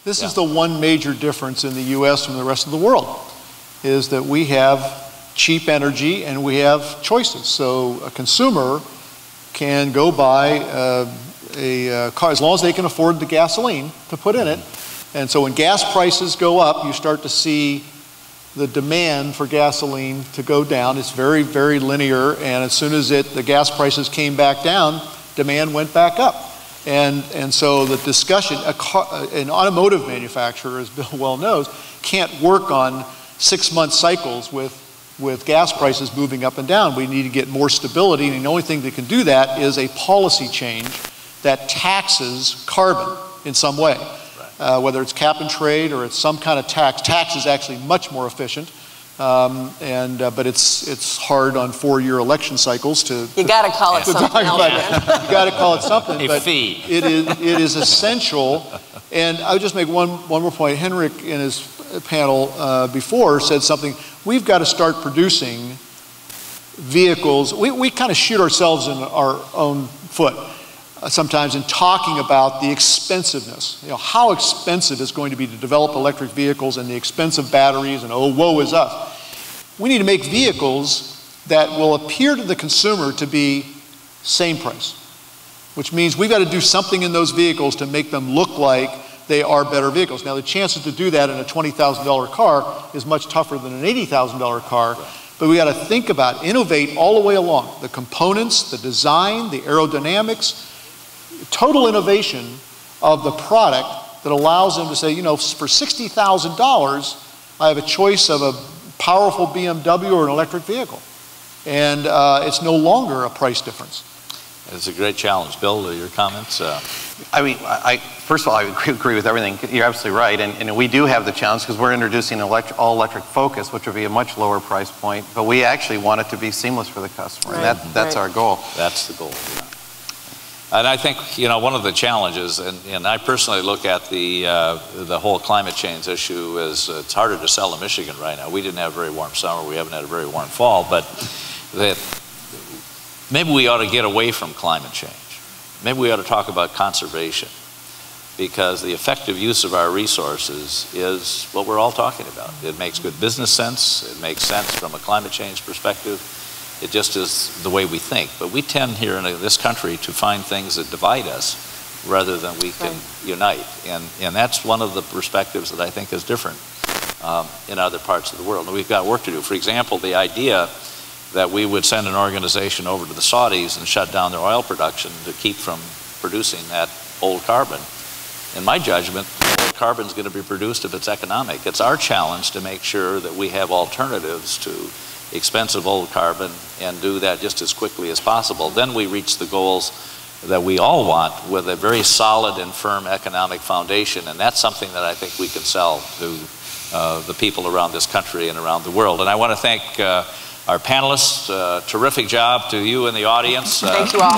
This is the one major difference in the U.S. from the rest of the world, is that we have cheap energy and we have choices. So a consumer can go buy a car as long as they can afford the gasoline to put in it. And so when gas prices go up, you start to see the demand for gasoline to go down. It's very, very linear, and as soon as the gas prices came back down, demand went back up. And so the discussion, an automotive manufacturer, as Bill well knows, can't work on 6-month cycles with gas prices moving up and down. We need to get more stability, and the only thing that can do that is a policy change that taxes carbon in some way. Whether it's cap and trade or it's some kind of tax. Tax is actually much more efficient, but it's hard on 4-year election cycles to. You got to call it something else. You got to call it something. But fee. It is essential. And I would just make one more point. Henrik in his panel before said something. We've got to start producing vehicles. We kind of shoot ourselves in our own foot. Sometimes in talking about the expensiveness, how expensive it's going to be to develop electric vehicles and the expensive batteries and oh, woe is us. We need to make vehicles that will appear to the consumer to be same price, which means we've got to do something in those vehicles to make them look like they are better vehicles. Now the chances to do that in a $20,000 car is much tougher than an $80,000 car, but we got to think about, innovate all the way along. The components, the design, the aerodynamics, total innovation of the product that allows them to say, for $60,000, I have a choice of a powerful BMW or an electric vehicle. And it's no longer a price difference. It's a great challenge. Bill, your comments? I mean, first of all, I agree with everything. You're absolutely right. And we do have the challenge because we're introducing an all-electric Focus, which would be a much lower price point. But we actually want it to be seamless for the customer. Right. And that's our goal. That's the goal. Yeah. And I think, one of the challenges, and I personally look at the whole climate change issue as it's harder to sell in Michigan right now. We didn't have a very warm summer. We haven't had a very warm fall. But that maybe we ought to get away from climate change. Maybe we ought to talk about conservation, because the effective use of our resources is what we're all talking about. It makes good business sense. It makes sense from a climate change perspective. It just is the way we think. But we tend here in this country to find things that divide us rather than we can unite. And that's one of the perspectives that I think is different in other parts of the world. And we've got work to do. For example, the idea that we would send an organization over to the Saudis and shut down their oil production to keep from producing that old carbon. In my judgment, old carbon is going to be produced if it's economic. It's our challenge to make sure that we have alternatives to expensive old carbon and do that just as quickly as possible. Then we reach the goals that we all want with a very solid and firm economic foundation, and that's something that I think we can sell to the people around this country and around the world. And I want to thank our panelists. Terrific job to you in the audience. Thank you all.